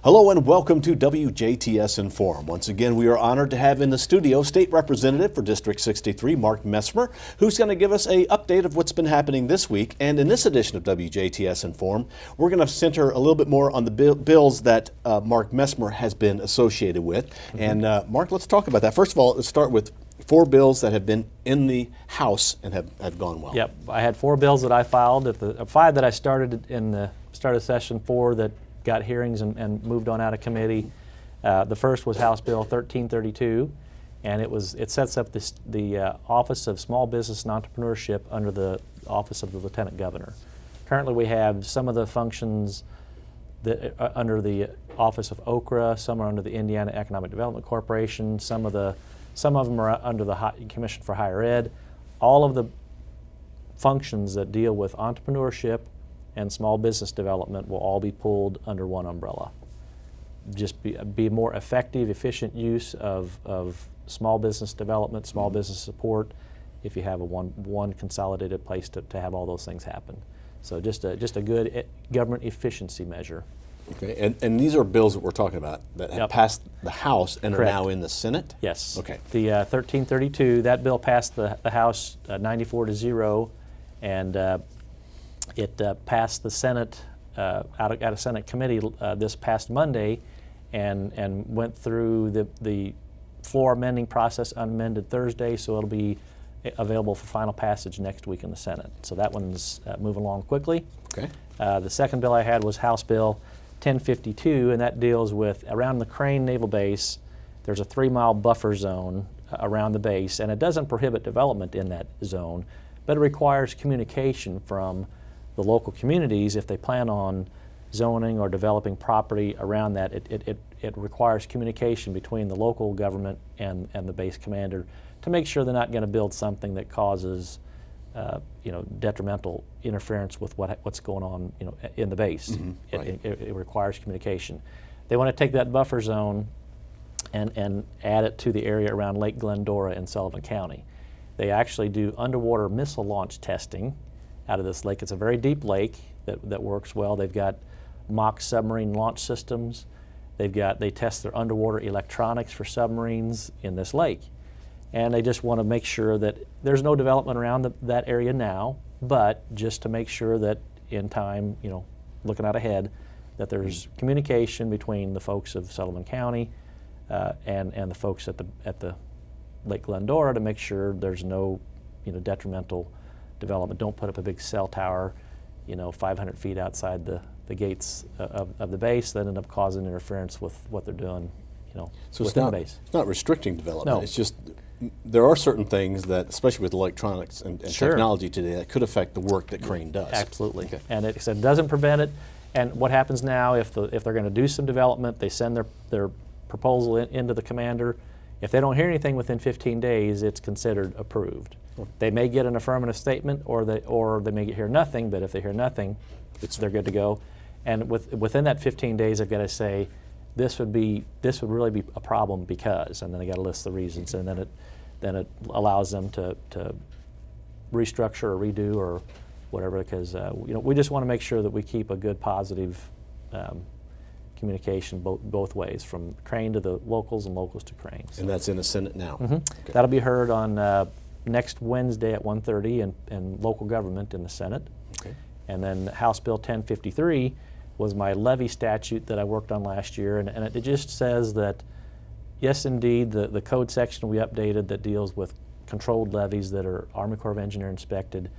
Hello and welcome to WJTS Inform. Once again, we are honored to have in the studio State Representative for District 63, Mark Messmer, who's going to give us an update of what's been happening this week. And in this edition of WJTS Inform, we're going to center a little bit more on the bills that Mark Messmer has been associated with. And Mark, let's talk about that. First of all, let's start with 4 bills that have been in the House and have gone well. Yep, I had 4 bills that I filed, 5 that I started in the start of session, 4 that got hearings and moved on out of committee. The first was House Bill 1332, and it sets up the Office of Small Business and Entrepreneurship under the Office of the Lieutenant Governor. Currently we have some of the functions that are under the Office of OCRA, some are under the Indiana Economic Development Corporation, some of them are under the Commission for Higher Ed. All of the functions that deal with entrepreneurship and small business development will all be pulled under one umbrella. Just be a more effective, efficient use of small business development, small business support, if you have a one consolidated place to have all those things happen. So just a good government efficiency measure. Okay, and these are bills that we're talking about that have passed the House and Correct. Are now in the Senate? Yes. Okay. The 1332, that bill passed the House 94-0, and it passed the Senate out of Senate committee this past Monday, and went through the floor amending process unamended Thursday, so it'll be available for final passage next week in the Senate. So that one's moving along quickly. Okay. The second bill I had was House Bill 1052, and that deals with around the Crane Naval Base. There's a 3-mile buffer zone around the base, and it doesn't prohibit development in that zone, but it requires communication from the local communities if they plan on zoning or developing property around that. It requires communication between the local government and the base commander to make sure they're not going to build something that causes detrimental interference with what's going on in the base. Right. It requires communication. They want to take that buffer zone and add it to the area around Lake Glendora in Sullivan County. They actually do underwater missile launch testing out of this lake. It's a very deep lake that works well. They've got mock submarine launch systems. They test their underwater electronics for submarines in this lake. And they just want to make sure that there's no development around that area now, but just to make sure that in time, looking out ahead, that there's communication between the folks of Sullivan County and the folks at the Lake Glendora to make sure there's no detrimental development. Don't put up a big cell tower 500 feet outside the gates of the base that end up causing interference with what they're doing So within the base. It's not restricting development. No. It's just there are certain things that, especially with electronics and Sure. technology today, that could affect the work that Crane does. Absolutely. Okay. And it doesn't prevent it. And what happens now, if they're going to do some development, they send their proposal into the commander. If they don't hear anything within 15 days, it's considered approved. They may get an affirmative statement, or they may hear nothing. But if they hear nothing, they're good to go. And within that 15 days, they've got to say, this would really be a problem because, and then they got to list the reasons, and then it allows them to restructure or redo or whatever, because we just want to make sure that we keep a good positive communication both ways, from Crane to the locals and locals to Crane. So. And that's in the Senate now. Okay. That'll be heard on next Wednesday at 1:30 in local government in the Senate. Okay. And then House Bill 1053 was my levy statute that I worked on last year, and it just says that, yes, indeed, the code section we updated that deals with controlled levies that are Army Corps of Engineer inspected,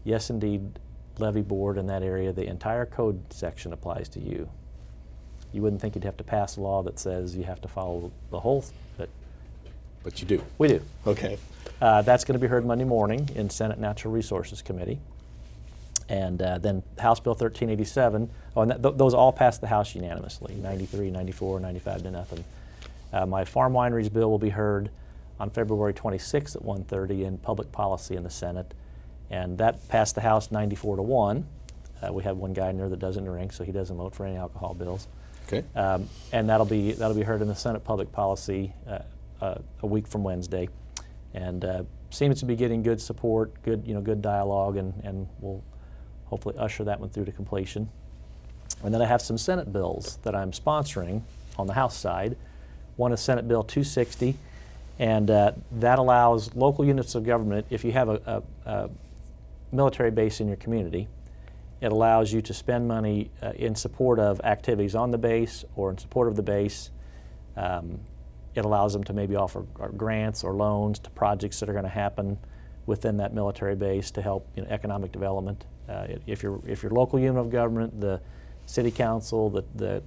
yes, indeed, levy board in that area, the entire code section applies to you. You wouldn't think you'd have to pass a law that says you have to follow the whole, But you do. we do. Okay. That's going to be heard Monday morning in Senate Natural Resources Committee. And then House Bill 1387, and those all passed the House unanimously, 93, 94, 95 to nothing. My farm wineries bill will be heard on February 26th at 1:30 in Public Policy in the Senate, and that passed the House 94-1. We have one guy in there that doesn't drink, so he doesn't vote for any alcohol bills. Okay. And that'll be heard in the Senate Public Policy a week from Wednesday, and seems to be getting good support, good dialogue, and we'll hopefully usher that one through to completion. And then I have some Senate bills that I'm sponsoring on the House side. One is Senate Bill 260, and that allows local units of government, if you have a military base in your community, it allows you to spend money in support of activities on the base or in support of the base. It allows them to maybe offer grants or loans to projects that are going to happen within that military base to help economic development. If your local unit of government, the city council, the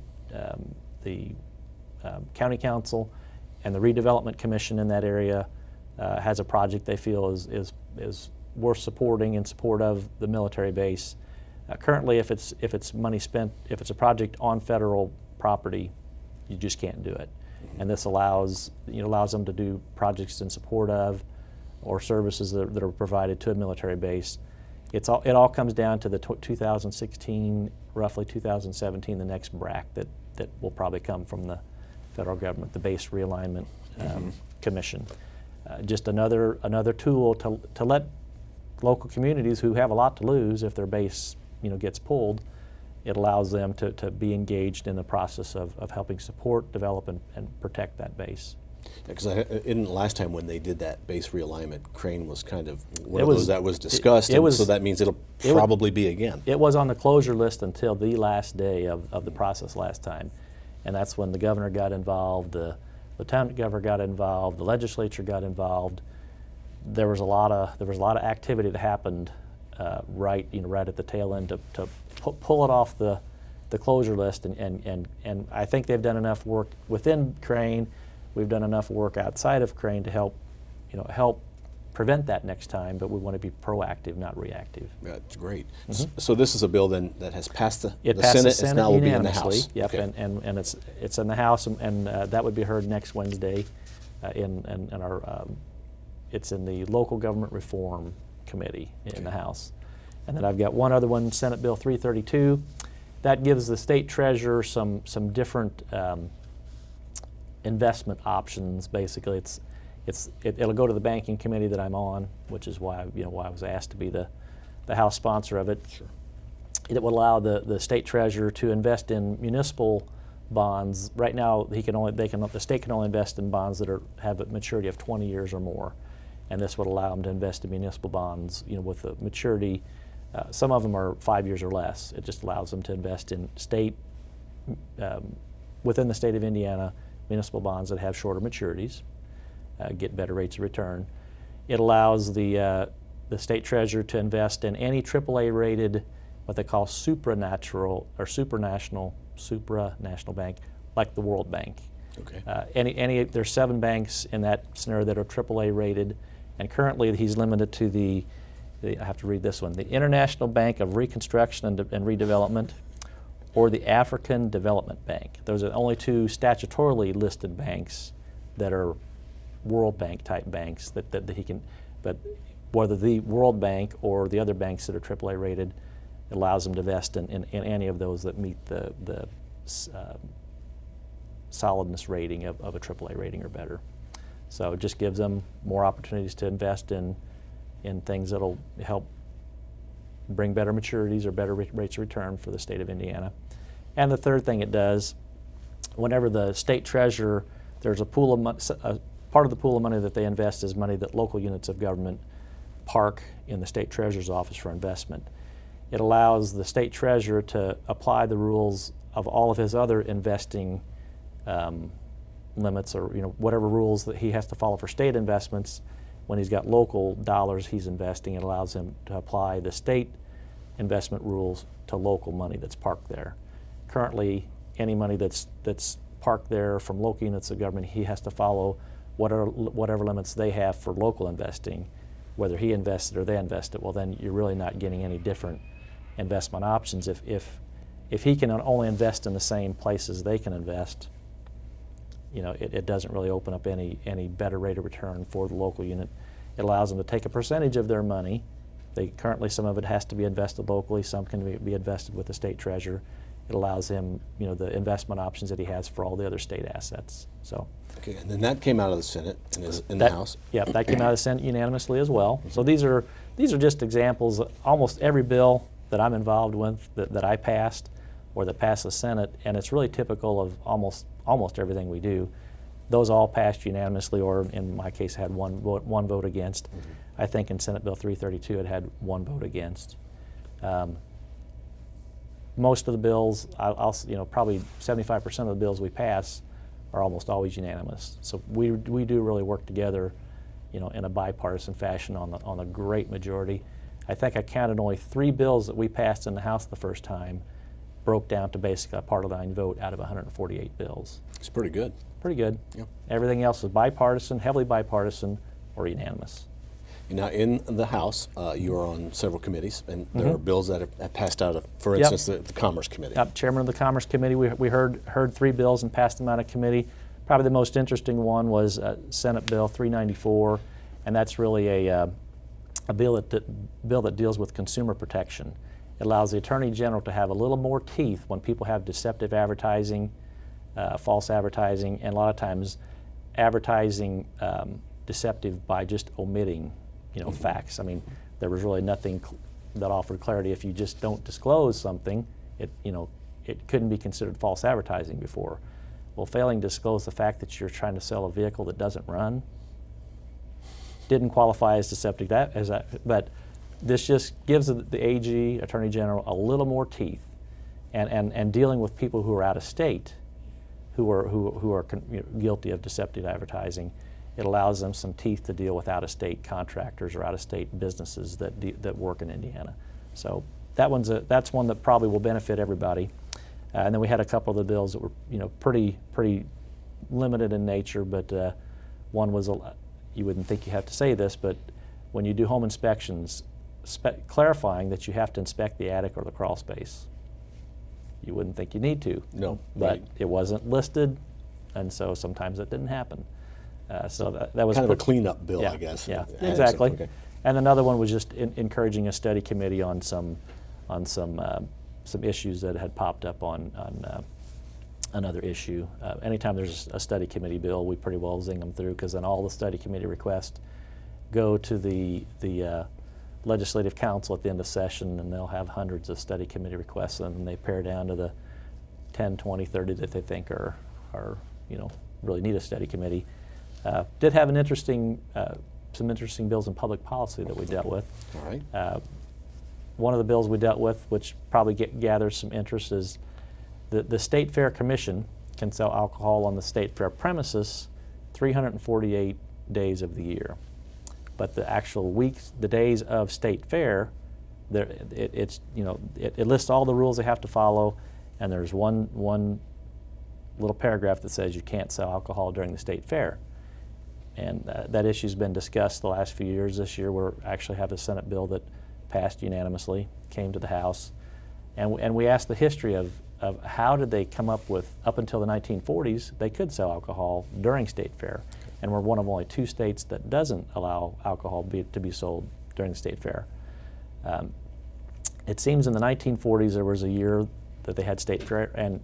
county council, and the redevelopment commission in that area has a project they feel is worth supporting in support of the military base. Currently, if it's money spent, if it's a project on federal property, you just can't do it. And this allows them to do projects in support of or services that are provided to a military base. It all comes down to the 2016, roughly 2017, the next BRAC that will probably come from the federal government, the Base Realignment Commission. Just another tool to let local communities who have a lot to lose if their base gets pulled. It allows them to be engaged in the process of helping support, develop, and protect that base. Because last time when they did that base realignment, Crane was kind of one of those that was discussed, so that means it'll probably be again. It was on the closure list until the last day of the process last time, and that's when the governor got involved, the lieutenant governor got involved, the legislature got involved. There was a lot of activity that happened right at the tail end to pull it off the closure list, and I think they've done enough work within Crane. We've done enough work outside of Crane to help prevent that next time, but we want to be proactive, not reactive. That's great. So this is a bill then that has passed the Senate. It now will be in the House. Yep, okay. and it's in the House, and that would be heard next Wednesday. It's in the Local Government Reform Committee in the House. And then I've got one other one, Senate Bill 332. That gives the state treasurer some different investment options. Basically, it'll go to the banking committee that I'm on, which is why I was asked to be the House sponsor of it. Sure. It would allow the state treasurer to invest in municipal bonds. Right now, the state can only invest in bonds that have a maturity of 20 years or more, and this would allow them to invest in municipal bonds, with a maturity. Some of them are 5 years or less. It just allows them to invest in within the state of Indiana, municipal bonds that have shorter maturities, get better rates of return. It allows the state treasurer to invest in any AAA rated, what they call supranational bank, like the World Bank. Okay. There's 7 banks in that scenario that are AAA rated, and currently he's limited to I have to read this one, the International Bank of Reconstruction and Redevelopment, or the African Development Bank. Those are the only 2 statutorily listed banks that are World Bank type banks that he can, but whether the World Bank or the other banks that are AAA rated, it allows them to invest in any of those that meet the solidness rating of a AAA rating or better. So it just gives them more opportunities to invest in things that'll help bring better maturities or better rates of return for the state of Indiana. And the third thing it does, whenever the state treasurer, there's a pool of money, part of the pool of money that they invest is money that local units of government park in the state treasurer's office for investment. It allows the state treasurer to apply the rules of all of his other investing limits, or whatever rules that he has to follow for state investments. When he's got local dollars he's investing, it allows him to apply the state investment rules to local money that's parked there. Currently, any money that's parked there from local units of government, he has to follow whatever limits they have for local investing, whether he invested or they invested. Well, then you're really not getting any different investment options. If he can only invest in the same places they can invest, it doesn't really open up any better rate of return for the local unit. It allows them to take a percentage of their money. Currently, some of it has to be invested locally, some can be invested with the state treasurer. It allows him, the investment options that he has for all the other state assets. So. Okay, and then that came out of the Senate and is in the House. Yeah, that came out of the Senate unanimously as well. So these are just examples. Almost every bill that I'm involved with that I passed or that passed the Senate, and it's really typical of almost everything we do. Those all passed unanimously, or in my case had one vote against. I think in Senate Bill 332 it had one vote against. Most of the bills, probably 75% of the bills we pass are almost always unanimous. So we do really work together, in a bipartisan fashion on a great majority. I think I counted only 3 bills that we passed in the House the first time broke down to basically a Part 9 vote out of 148 bills. It's pretty good. Pretty good. Yep. Everything else is bipartisan, heavily bipartisan, or unanimous. Now, in the House, you are on several committees, and there are bills that have passed out of, for instance, the Commerce Committee. Chairman of the Commerce Committee, we heard 3 bills and passed them out of committee. Probably the most interesting one was Senate Bill 394, and that's really a bill that deals with consumer protection. It allows the Attorney General to have a little more teeth when people have deceptive advertising, false advertising, and a lot of times advertising deceptive by just omitting facts. I mean, there was really nothing that offered clarity. If you just don't disclose something, it couldn't be considered false advertising before. Well, failing to disclose the fact that you're trying to sell a vehicle that doesn't run didn't qualify as deceptive. But this just gives the AG, Attorney General, a little more teeth, and dealing with people who are out of state, who are guilty of deceptive advertising. It allows them some teeth to deal with out-of-state contractors or out-of-state businesses that work in Indiana. So that's one that probably will benefit everybody. And then we had a couple of the bills that were pretty limited in nature, but one was you wouldn't think you have to say this, but when you do home inspections, clarifying that you have to inspect the attic or the crawl space. You wouldn't think you need to. No, but right. It wasn't listed, and so sometimes that didn't happen. So that was kind of a cleanup bill, yeah, I guess. Yeah, exactly. Okay. And another one was just encouraging a study committee on some issues that had popped up on another issue. Anytime there's a study committee bill, we pretty well zing them through, because then all the study committee requests go to the legislative council at the end of session, and they'll have hundreds of study committee requests, and they pare down to the 10, 20, 30 that they think are really need a study committee. Did have some interesting bills in public policy that we dealt with. All right. One of the bills we dealt with, which probably gathers some interest, is the State Fair Commission can sell alcohol on the State Fair premises 348 days of the year. But the actual weeks, the days of State Fair, it lists all the rules they have to follow, and there's one little paragraph that says you can't sell alcohol during the State Fair. And that issue's been discussed the last few years. This year we actually have a Senate bill that passed unanimously, came to the House, and we asked the history of how did they come up with, up until the 1940s, they could sell alcohol during State Fair. And we're one of only 2 states that doesn't allow alcohol to be sold during the State Fair. It seems in the 1940s there was a year that they had State Fair and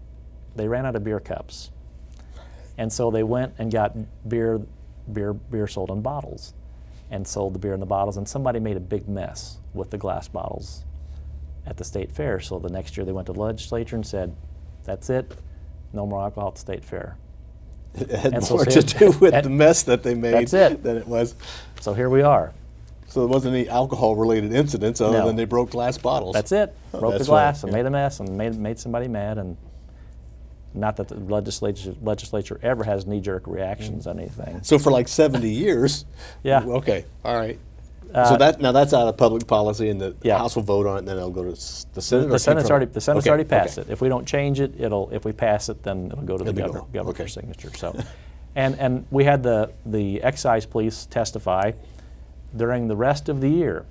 they ran out of beer cups. And so they went and got beer sold in bottles and sold the beer in the bottles, and somebody made a big mess with the glass bottles at the State Fair. So the next year they went to the legislature and said, that's it, no more alcohol at the State Fair. It had more to do with the mess that they made than it was. So here we are. So there wasn't any alcohol-related incidents other than they broke glass bottles. That's it. Broke the glass and made a mess and made somebody mad. And not that the legislature ever has knee-jerk reactions on anything. So for like 70 years. Yeah. Okay. All right. So that's out of public policy, and the House will vote on it, and then it'll go to the Senate. The Senate's already passed it. If we don't change it, if we pass it, then it'll go to the governor for signature. So, and we had the excise police testify during the rest of the year,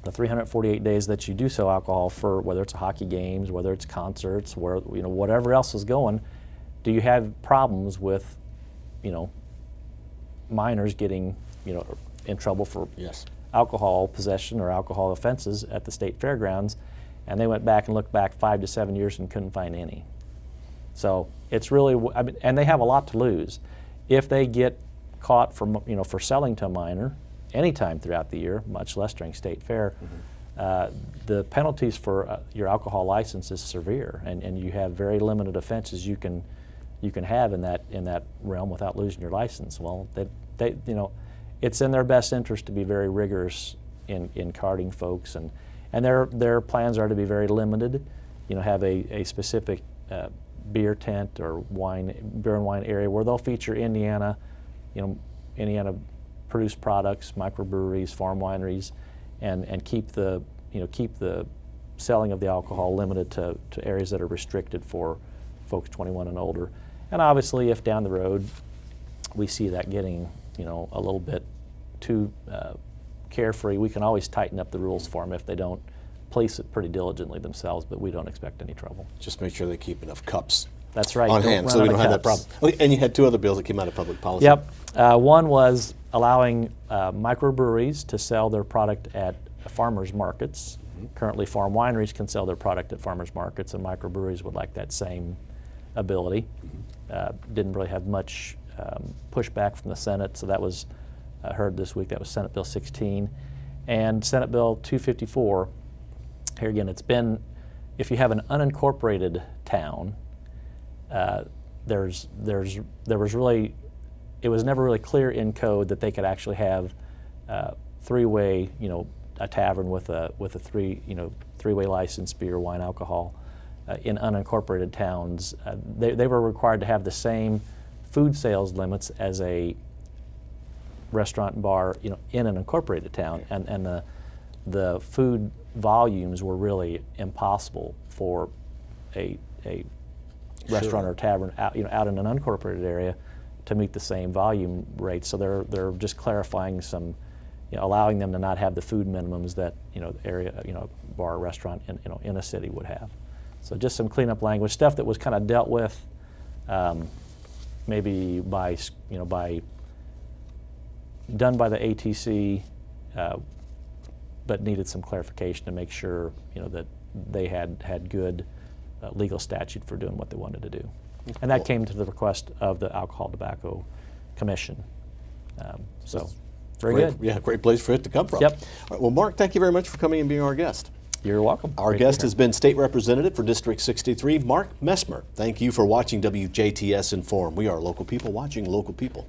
the 348 days that you do sell alcohol for, whether it's hockey games, whether it's concerts, whatever else is going. Do you have problems with, minors getting, in trouble for alcohol possession or alcohol offenses at the state fairgrounds? And they went back and looked back 5 to 7 years and couldn't find any. So it's really, and they have a lot to lose if they get caught for selling to a minor anytime throughout the year, much less during state fair. the penalties for your alcohol license is severe, and you have very limited offenses you can have in that realm without losing your license. Well, they it's in their best interest to be very rigorous in carding folks, and their plans are to be very limited. Have a specific beer tent or beer and wine area where they'll feature Indiana produced products, microbreweries, farm wineries, and keep the selling of the alcohol limited to areas that are restricted for folks 21 and older. And obviously, if down the road we see that getting a little bit too carefree, we can always tighten up the rules for them if they don't police it pretty diligently themselves, but we don't expect any trouble. Just make sure they keep enough cups. That's right. On hand, so we don't have that problem. Okay, and you had two other bills that came out of public policy. Yep. One was allowing microbreweries to sell their product at farmers markets. Currently, farm wineries can sell their product at farmers markets, and microbreweries would like that same ability. Didn't really have much pushback from the Senate, so that was heard this week. That was Senate Bill 16. And Senate Bill 254, here again, it's been, if you have an unincorporated town, it was never really clear in code that they could actually have three-way, a tavern with a three-way license, beer, wine, alcohol, in unincorporated towns. They were required to have the same food sales limits as a restaurant and bar, in an incorporated town, and the food volumes were really impossible for a restaurant or tavern out in an unincorporated area to meet the same volume rates. So they're just clarifying some, allowing them to not have the food minimums that area bar or restaurant in a city would have. So just some cleanup language, stuff that was kind of dealt with maybe by done by the ATC, but needed some clarification to make sure that they had good legal statute for doing what they wanted to do. And that came to the request of the Alcohol Tobacco Commission. So very good. Yeah, great place for it to come from. Yep. All right, well, Mark, thank you very much for coming and being our guest. You're welcome. Our guest has been State Representative for District 63, Mark Messmer. Thank you for watching WJTS Inform. We are local people watching local people.